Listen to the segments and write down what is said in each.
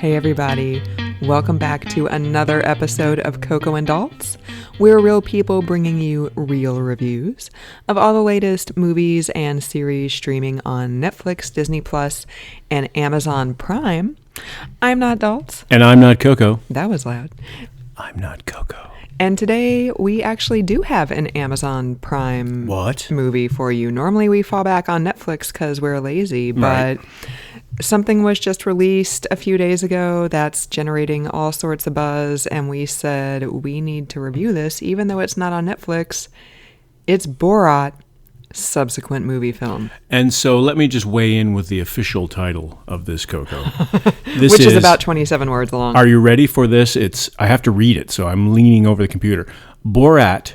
Hey everybody, welcome back to another episode of Coco and Daltz. We're real people bringing you real reviews of all the latest movies and series streaming on Netflix, Disney Plus, and Amazon Prime. I'm not Daltz. And I'm not Coco. That was loud. I'm not Coco. And today we actually do have an Amazon Prime movie for you. Normally we fall back on Netflix because we're lazy, but something was just released a few days ago that's generating all sorts of buzz, and we said we need to review this even though it's not on Netflix. It's Borat, subsequent movie film. And so let me just weigh in with the official title of this, Coco. Which is about 27 words long. Are you ready for this? I have to read it, so I'm leaning over the computer. Borat,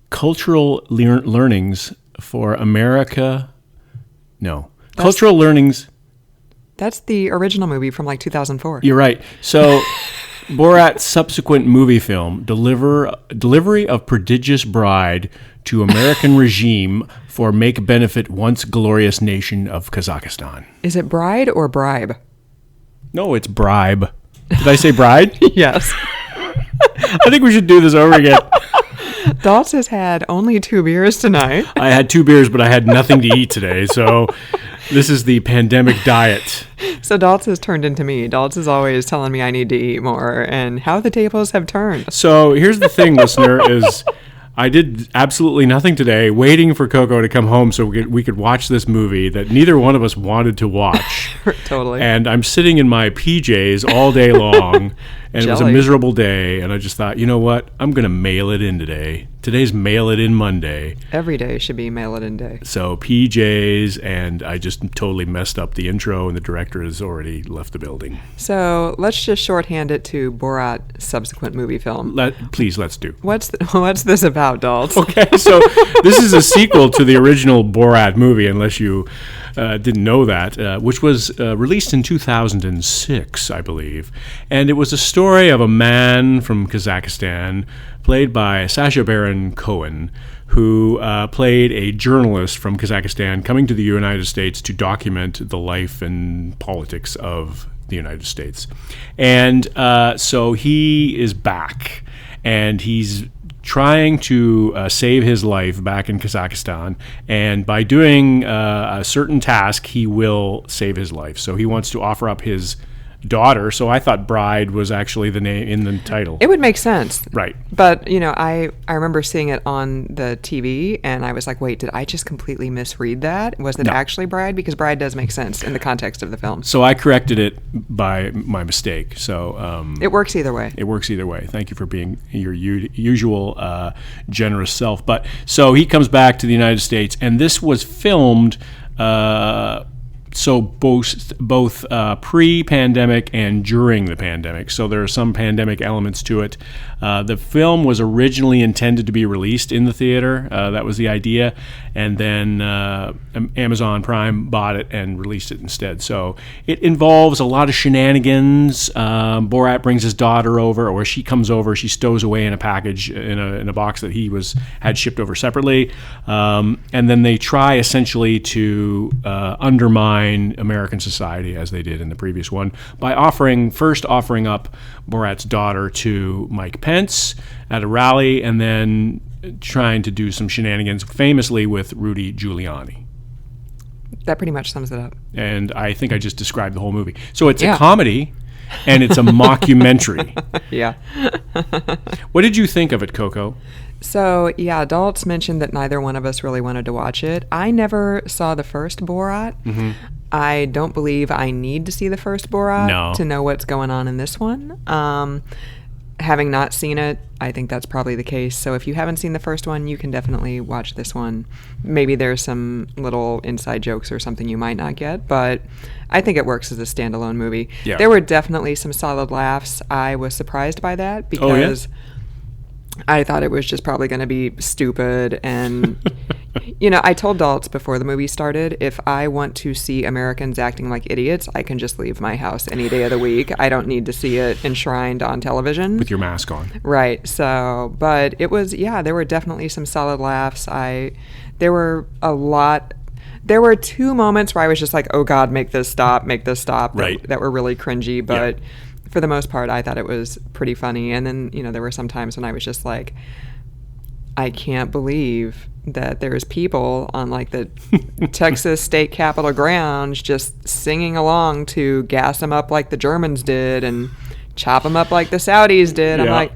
Cultural Learnings for America. No. Cultural Learnings. That's the original movie from like 2004. You're right. So Borat, subsequent movie film, delivery of prodigious bride to American regime for make benefit once glorious nation of Kazakhstan. Is it bride or bribe? No, it's bribe. Did I say bride? Yes. I think we should do this over again. Daltz has had only 2 beers tonight. I had 2 beers, but I had nothing to eat today, so this is the pandemic diet. So Daltz has turned into me. Daltz is always telling me I need to eat more, and how the tables have turned. So here's the thing, listener, is I did absolutely nothing today, waiting for Coco to come home so we could watch this movie that neither one of us wanted to watch. Totally. And I'm sitting in my PJs all day long, and It was a miserable day, and I just thought, you know what? I'm going to mail it in today. Today's Mail It In Monday. Every day should be Mail It In Day. So PJs, and I just totally messed up the intro, and the director has already left the building. So let's just shorthand it to Borat, subsequent movie film. Let's do. What's this about, Daltz? Okay, so this is a sequel to the original Borat movie, unless you didn't know that, which was released in 2006, I believe. And it was a story of a man from Kazakhstan, played by Sacha Baron Cohen, who played a journalist from Kazakhstan coming to the United States to document the life and politics of the United States. And so he is back, and he's trying to save his life back in Kazakhstan, and by doing a certain task, he will save his life. So he wants to offer up his daughter. So I thought bride was actually the name in the title. It would make sense. Right. But, I remember seeing it on the TV, and I was like, wait, did I just completely misread that? Was it actually bride? Because bride does make sense in the context of the film. So I corrected it by my mistake. So it works either way. It works either way. Thank you for being your usual generous self. But so he comes back to the United States, and this was filmed so both pre-pandemic and during the pandemic. So there are some pandemic elements to it. The film was originally intended to be released in the theater. That was the idea. And then Amazon Prime bought it and released it instead. So it involves a lot of shenanigans. Borat brings his daughter over, or she comes over. She stows away in a package in a box that he had shipped over separately. And then they try essentially to undermine American society, as they did in the previous one, by offering up Borat's daughter to Mike Pence at a rally, and then trying to do some shenanigans, famously with Rudy Giuliani. That pretty much sums it up. And I think I just described the whole movie. So it's a comedy, and it's a mockumentary. Yeah. What did you think of it, Coco? So, Daltz mentioned that neither one of us really wanted to watch it. I never saw the first Borat. Mm-hmm. I don't believe I need to see the first Borat to know what's going on in this one. Having not seen it, I think that's probably the case. So if you haven't seen the first one, you can definitely watch this one. Maybe there's some little inside jokes or something you might not get, but I think it works as a standalone movie. Yeah. There were definitely some solid laughs. I was surprised by that because I thought it was just probably going to be stupid. And, I told Daltz before the movie started, if I want to see Americans acting like idiots, I can just leave my house any day of the week. I don't need to see it enshrined on television. With your mask on. Right. So, but it was, there were definitely some solid laughs. There were a lot There were 2 moments where I was just like, oh God, make this stop, Right. that were really cringy, but for the most part, I thought it was pretty funny. And then, there were some times when I was just like, I can't believe that there's people on like the Texas state capitol grounds just singing along to gas them up like the Germans did and chop them up like the Saudis did. I'm like,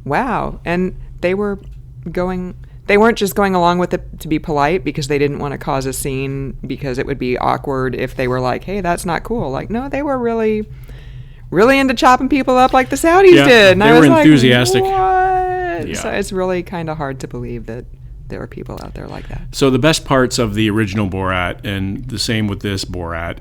wow. And they weren't just going along with it to be polite because they didn't want to cause a scene because it would be awkward if they were like, hey, that's not cool. Like, no, they were really into chopping people up like the Saudis did. And they were enthusiastic. Like, what? Yeah. So it's really kind of hard to believe that there were people out there like that. So the best parts of the original Borat, and the same with this Borat,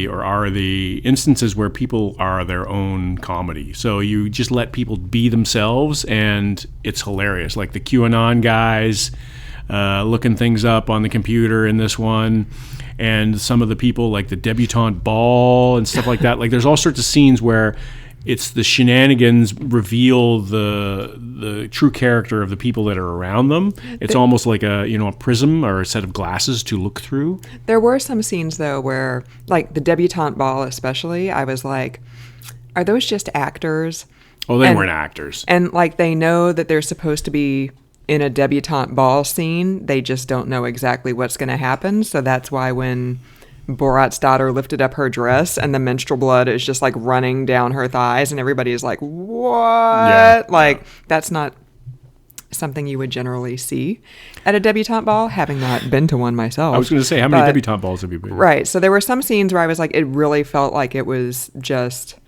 are the instances where people are their own comedy. So you just let people be themselves, and it's hilarious. Like the QAnon guys looking things up on the computer in this one, and some of the people like the debutante ball and stuff like that. Like there's all sorts of scenes where it's the shenanigans reveal the true character of the people that are around them. It's almost like a prism or a set of glasses to look through. There were some scenes though where, like the debutante ball especially, I was like, are those just actors? Oh, they weren't actors. And like they know that they're supposed to be in a debutante ball scene, they just don't know exactly what's going to happen. So that's why when Borat's daughter lifted up her dress and the menstrual blood is just like running down her thighs and everybody is like, what? That's not something you would generally see at a debutante ball, having not been to one myself. I was going to say, how many debutante balls have you been to? Right. So there were some scenes where I was like, it really felt like it was just,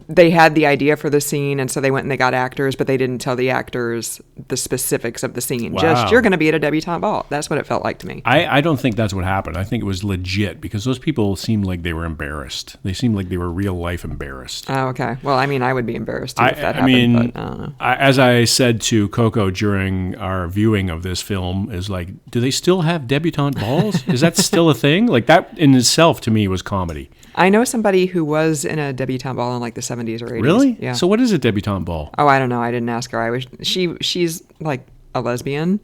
they had the idea for the scene, and so they went and they got actors, but they didn't tell the actors the specifics of the scene. Wow. Just, you're going to be at a debutante ball. That's what it felt like to me. I don't think that's what happened. I think it was legit because those people seemed like they were embarrassed. They seemed like they were real life embarrassed. Oh, okay. Well, I mean, I would be embarrassed too if that happened, but I don't know. As I said to Coco during our viewing of this film, is like, do they still have debutante balls? Is that still a thing? Like that in itself to me was comedy. I know somebody who was in a debutante ball in like the 70s or 80s. Really? Yeah. So what is a debutante ball? Oh, I don't know. I didn't ask her. She's like a lesbian.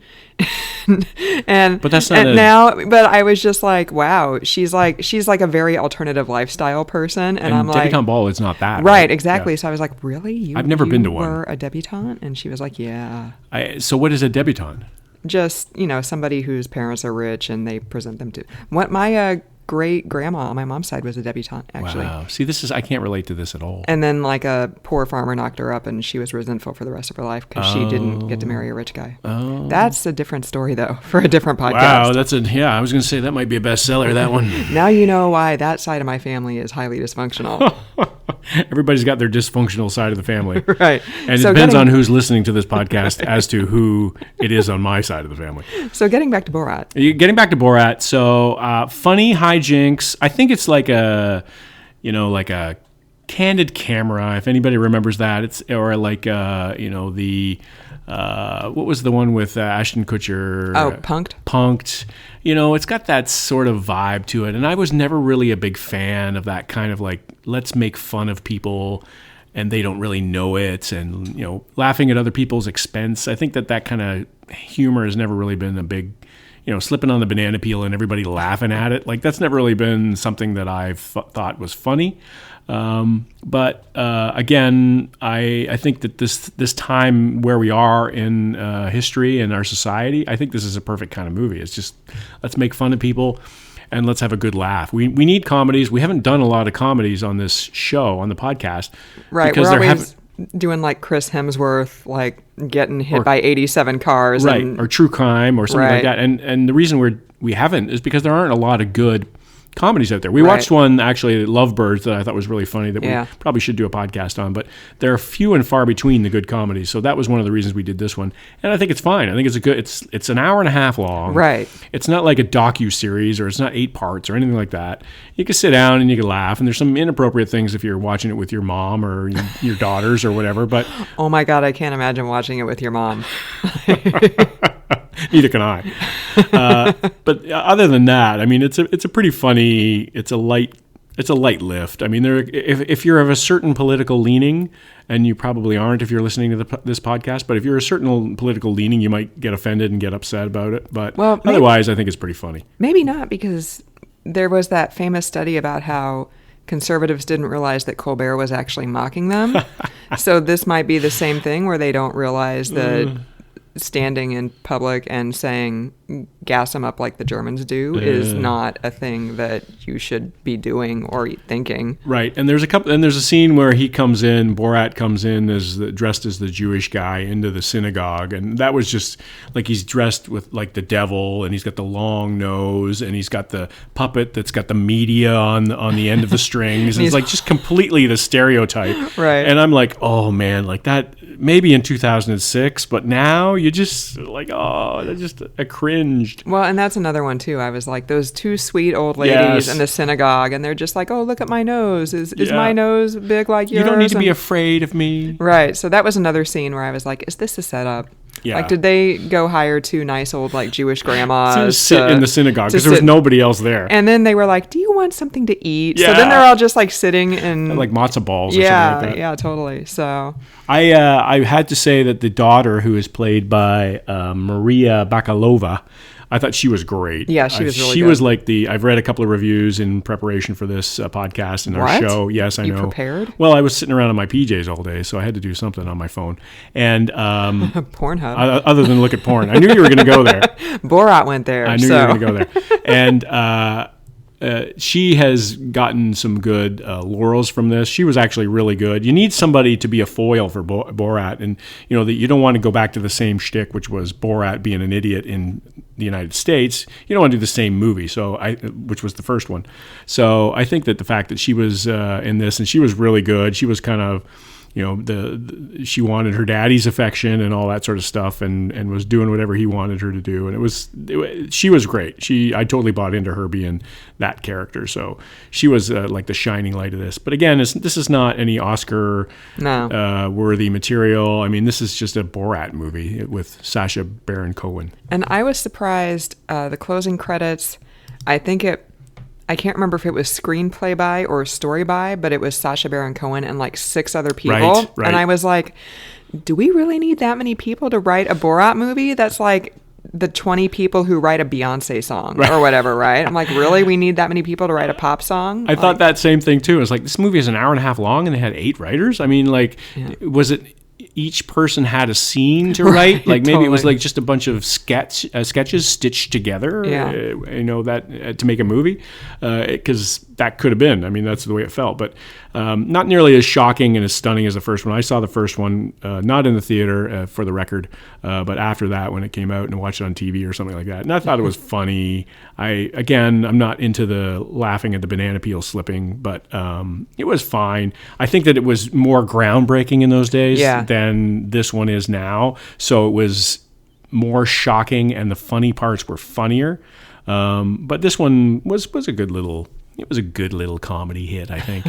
But that's not but I was just like, wow, she's like a very alternative lifestyle person. And I'm like, debutante ball is not that. Right, exactly. Yeah. So I was like, really? I've never been to one. You were a debutante? And she was like, yeah. So what is a debutante? Just, somebody whose parents are rich and they present them to. What my great grandma on my mom's side was a debutante, actually. Wow. See, I can't relate to this at all. And then like a poor farmer knocked her up and she was resentful for the rest of her life because she didn't get to marry a rich guy. Oh. That's a different story though, for a different podcast. Wow, I was going to say that might be a bestseller, that one. Now you know why that side of my family is highly dysfunctional. Everybody's got their dysfunctional side of the family. Right. And it depends on who's listening to this podcast as to who it is on my side of the family. So getting back to Borat. So funny hijinks. I think it's like a candid camera, if anybody remembers that. What was the one with Ashton Kutcher? Oh, Punk'd. Punk'd. It's got that sort of vibe to it. And I was never really a big fan of that kind of like, let's make fun of people and they don't really know it, and, laughing at other people's expense. I think that kind of humor has never really been a big, slipping on the banana peel and everybody laughing at it. Like, that's never really been something that I've thought was funny. But again, I think that this time where we are in history and our society, I think this is a perfect kind of movie. It's just, let's make fun of people and let's have a good laugh. We need comedies. We haven't done a lot of comedies on this show, on the podcast. Right. Because we're always doing like Chris Hemsworth, like getting hit by 87 cars. Right. Or true crime or something like that. And the reason we haven't is because there aren't a lot of good comedies out there. We watched one, actually, Lovebirds, that I thought was really funny that we probably should do a podcast on, but there are few and far between the good comedies. So that was one of the reasons we did this one. And I think it's fine. I think it's an hour and a half long. Right. It's not like a docu-series, or it's not 8 parts or anything like that. You can sit down and you can laugh, and there's some inappropriate things if you're watching it with your mom or your daughters or whatever, but... Oh my God, I can't imagine watching it with your mom. Neither can I. But other than that, I mean, it's a pretty funny, it's a light It's a light lift. I mean, if you're of a certain political leaning, and you probably aren't if you're listening to this podcast, but if you're a certain political leaning, you might get offended and get upset about it. But otherwise, I think it's pretty funny. Maybe not, because there was that famous study about how conservatives didn't realize that Colbert was actually mocking them. So this might be the same thing where they don't realize that standing in public and saying gas them up like the Germans do is not a thing that you should be doing or thinking. Right. And there's a scene where Borat comes in dressed as the Jewish guy into the synagogue, and that was just like he's dressed with like the devil, and he's got the long nose, and he's got the puppet that's got the media on the end of the strings. And it's like just completely the stereotype. Right. And I'm like, oh man, like that maybe in 2006, but now you just like, I cringed. Well, and that's another one too. I was like, those two sweet old ladies in the synagogue, and they're just like, oh, look at my nose. Is my nose big like yours? You don't need to be afraid of me. Right. So that was another scene where I was like, is this a setup? Yeah. Like, did they go hire two nice old like Jewish grandmas to sit in the synagogue because there was nobody else there? And then they were like, "Do you want something to eat?" Yeah. So then they're all just like sitting in like matzo balls or something like that. Yeah, totally. So I had to say that the daughter, who is played by Maria Bakalova, I thought she was great. Yeah, she was really good. She was like I've read a couple of reviews in preparation for this podcast and our show. Yes, I know. You prepared? Well, I was sitting around in my PJs all day, so I had to do something on my phone. And Pornhub. Other than look at porn. I knew you were going to go there. Borat went there. I knew you were going to go there. And she has gotten some good laurels from this. She was actually really good. You need somebody to be a foil for Borat, and that you don't want to go back to the same shtick, which was Borat being an idiot in the United States. You don't want to do the same movie, which was the first one. So I think that the fact that she was in this, and she was really good. She was kind of, she wanted her daddy's affection and all that sort of stuff, and was doing whatever he wanted her to do. And she was great. I totally bought into her being that character. So she was like the shining light of this. But again, this is not any Oscar worthy material. I mean, this is just a Borat movie with Sacha Baron Cohen. And I was surprised. The closing credits, I can't remember if it was screenplay by or story by, but it was Sacha Baron Cohen and like 6 other people. Right. And I was like, do we really need that many people to write a Borat movie? That's like the 20 people who write a Beyonce song or whatever, right? I'm like, really? We need that many people to write a pop song? I thought that same thing too. It's like, this movie is an hour and a half long and they had 8 writers? I mean, like, was it... each person had a scene to write, like maybe totally. It was like just a bunch of sketches stitched together, to make a movie, because that could have been. I mean, that's the way it felt, but not nearly as shocking and as stunning as the first one. I saw the first one not in the theater, for the record, but after that when it came out and watched it on TV or something like that, and I thought it was funny. I'm not into the laughing at the banana peel slipping, but it was fine. I think that it was more groundbreaking in those days than this one is now. So it was more shocking and the funny parts were funnier. But this one was a good little comedy hit, I think.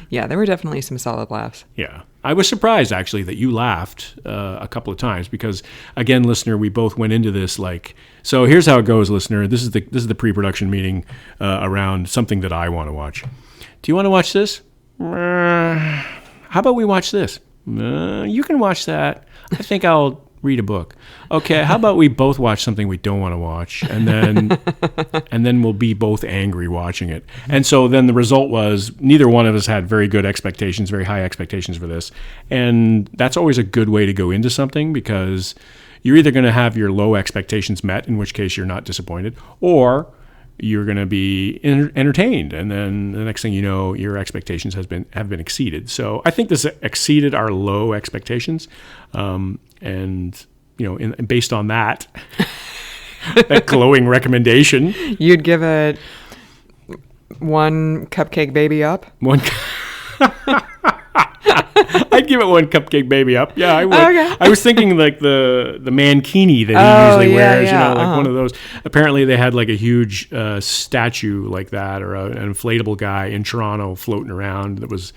Yeah, there were definitely some solid laughs. Yeah. I was surprised actually that you laughed a couple of times because, again, listener, we both went into this like, so here's how it goes, listener. This is the pre-production meeting around something that I want to watch. Do you want to watch this? How about we watch this? You can watch that. I think I'll read a book. Okay, how about we both watch something we don't want to watch, and then we'll be both angry watching it. And so then the result was neither one of us had very good expectations, very high expectations for this. And that's always a good way to go into something because you're either going to have your low expectations met, in which case you're not disappointed, or you're going to be entertained, and then the next thing you know, your expectations have been exceeded. So I think this exceeded our low expectations, and based on that, that glowing recommendation, you'd give it 1 cupcake baby up. I'd give it 1 cupcake baby up. Yeah, I would. Okay. I was thinking like the mankini that he usually wears, one of those. Apparently they had like a huge statue like that, or an inflatable guy in Toronto floating around that was,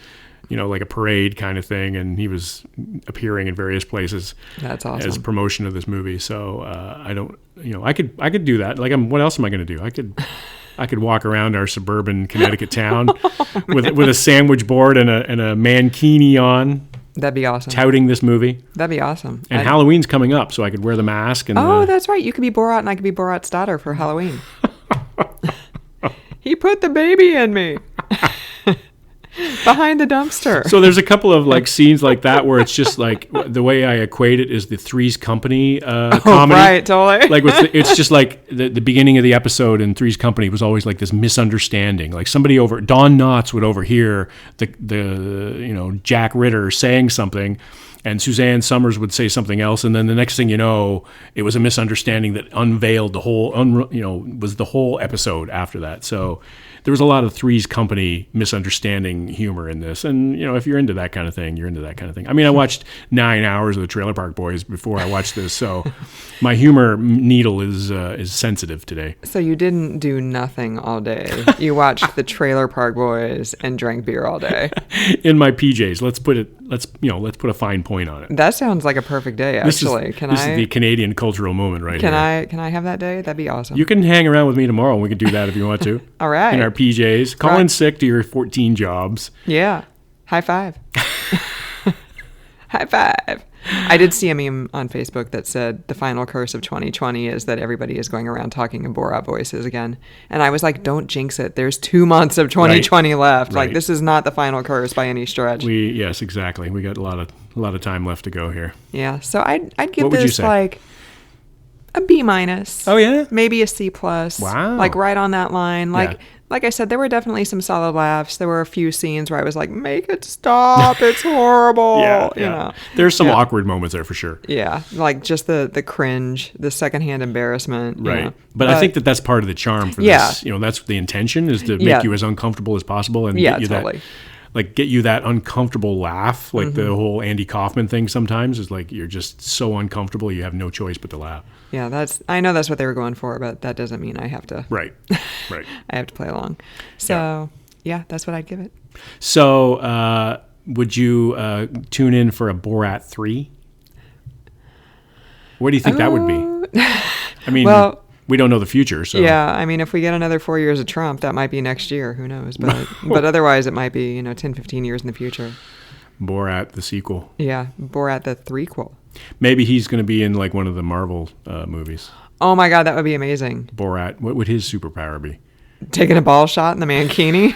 like a parade kind of thing, and he was appearing in various places. That's awesome. As promotion of this movie. So I don't, I could do that. Like, what else am I going to do? I could I could walk around our suburban Connecticut town with a sandwich board and a mankini on. That'd be awesome. Touting this movie. That'd be awesome. And Halloween's coming up, so I could wear the mask. And that's right. You could be Borat and I could be Borat's daughter for Halloween. He put the baby in me. Behind the dumpster. So there's a couple of like scenes like that where it's just like the way I equate it is the Three's Company comedy. Right, totally. Like it's just like the beginning of the episode in Three's Company was always like this misunderstanding. Like somebody Don Knotts would overhear the Jack Ritter saying something, and Suzanne Summers would say something else, and then the next thing you know, it was a misunderstanding that unveiled the whole was the whole episode after that. So there was a lot of Three's Company misunderstanding humor in this. And, if you're into that kind of thing, you're into that kind of thing. I mean, I watched 9 hours of the Trailer Park Boys before I watched this, so my humor needle is sensitive today. So you didn't do nothing all day. You watched the Trailer Park Boys and drank beer all day. In my PJs. Let's put a fine point on it. That sounds like a perfect day, actually. This is the Canadian cultural moment right here. Can I have that day? That'd be awesome. You can hang around with me tomorrow and we can do that if you want to. All right. In our PJs. Call in sick to your 14 jobs. Yeah. High five. High five. I did see a meme on Facebook that said the final curse of 2020 is that everybody is going around talking in Borat voices again. And I was like, don't jinx it. There's 2 months of 2020 left. Right. Like, this is not the final curse by any stretch. Yes, exactly. We got a lot of time left to go here. Yeah. So I'd give what this like a B-. Oh, yeah? Maybe a C+. Wow. Like right on that line. Like I said, there were definitely some solid laughs. There were a few scenes where I was like, make it stop. It's horrible. Yeah. There's some awkward moments there for sure. Yeah. Like just the cringe, the secondhand embarrassment. Right. But I think that's part of the charm for this. That's the intention is to make you as uncomfortable as possible and get you totally. Get you that uncomfortable laugh. Like the whole Andy Kaufman thing sometimes is like you're just so uncomfortable you have no choice but to laugh. Yeah, I know that's what they were going for, but that doesn't mean I have to. Right. I have to play along. So, yeah, that's what I'd give it. So, would you tune in for a Borat 3? What do you think that would be? I mean, we don't know the future, so. Yeah, I mean, if we get another 4 years of Trump, that might be next year. Who knows? But otherwise, it might be, 10, 15 years in the future. Borat, the sequel. Yeah, Borat, the threequel. Maybe he's going to be in like one of the Marvel movies. Oh my God, that would be amazing. Borat, what would his superpower be? Taking a ball shot in the mankini.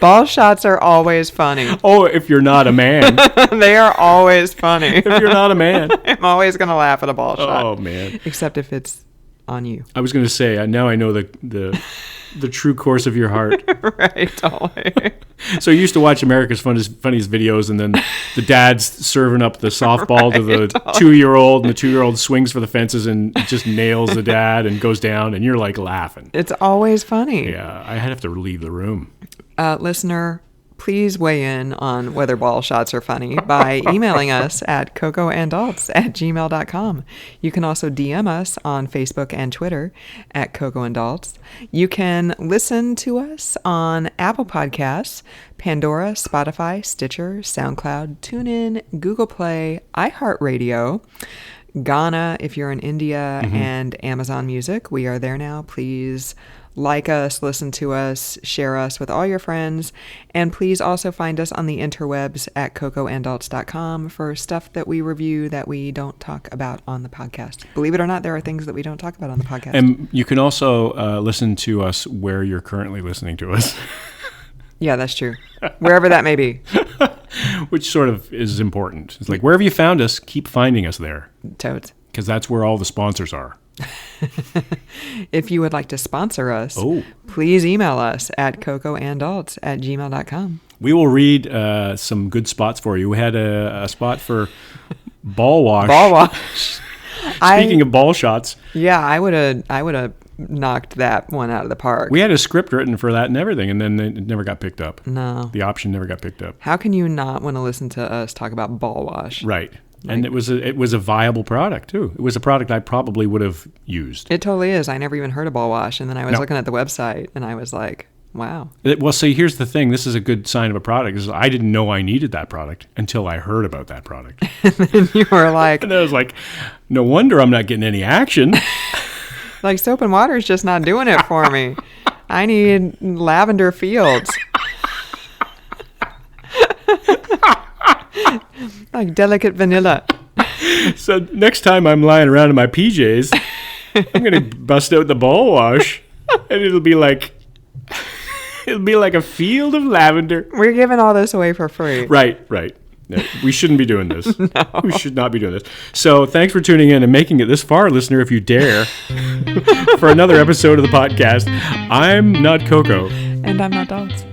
Ball shots are always funny. Oh, if you're not a man. They are always funny. If you're not a man. I'm always going to laugh at a ball shot. Oh, man. Except if it's on you. I was going to say, now I know the true course of your heart. Right, totally. So you used to watch America's Funniest Videos, and then the dad's serving up the softball to the 2-year-old, and the 2-year-old swings for the fences and just nails the dad and goes down, and you're like laughing. It's always funny. Yeah, I have to leave the room. Listener, please weigh in on whether ball shots are funny by emailing us at cocoandalts@gmail.com. You can also DM us on Facebook and Twitter at cocoandalts. You can listen to us on Apple Podcasts, Pandora, Spotify, Stitcher, SoundCloud, TuneIn, Google Play, iHeartRadio, Ghana if you're in India, and Amazon Music. We are there now. Please like us, listen to us, share us with all your friends, and please also find us on the interwebs at cocoandalts.com for stuff that we review that we don't talk about on the podcast. Believe it or not, there are things that we don't talk about on the podcast. And you can also listen to us where you're currently listening to us. Yeah, that's true. Wherever that may be. Which sort of is important. It's like, wherever you found us, keep finding us there. Totes. Because that's where all the sponsors are. If you would like to sponsor us, please email us at cocoandalts@gmail.com. We will read some good spots for you. We had a spot for ball wash. Ball wash. Speaking of ball shots. Yeah, I would have knocked that one out of the park. We had a script written for that and everything, and then it never got picked up. No. The option never got picked up. How can you not want to listen to us talk about ball wash? Right. And it was a viable product too. It was a product I probably would have used. It totally is. I never even heard of ball wash, and then I was looking at the website, and I was like, wow. Well, see, here's the thing. This is a good sign of a product. Is I didn't know I needed that product until I heard about that product. And then you were like, and I was like, no wonder I'm not getting any action. Like, soap and water is just not doing it for me. I need lavender fields. Like delicate vanilla. So next time I'm lying around in my PJs, I'm going to bust out the ball wash, and it'll be like a field of lavender. We're giving all this away for free. Right. No, we shouldn't be doing this. No. We should not be doing this. So thanks for tuning in and making it this far, listener, if you dare, for another episode of the podcast. I'm not Coco. And I'm not Dogs.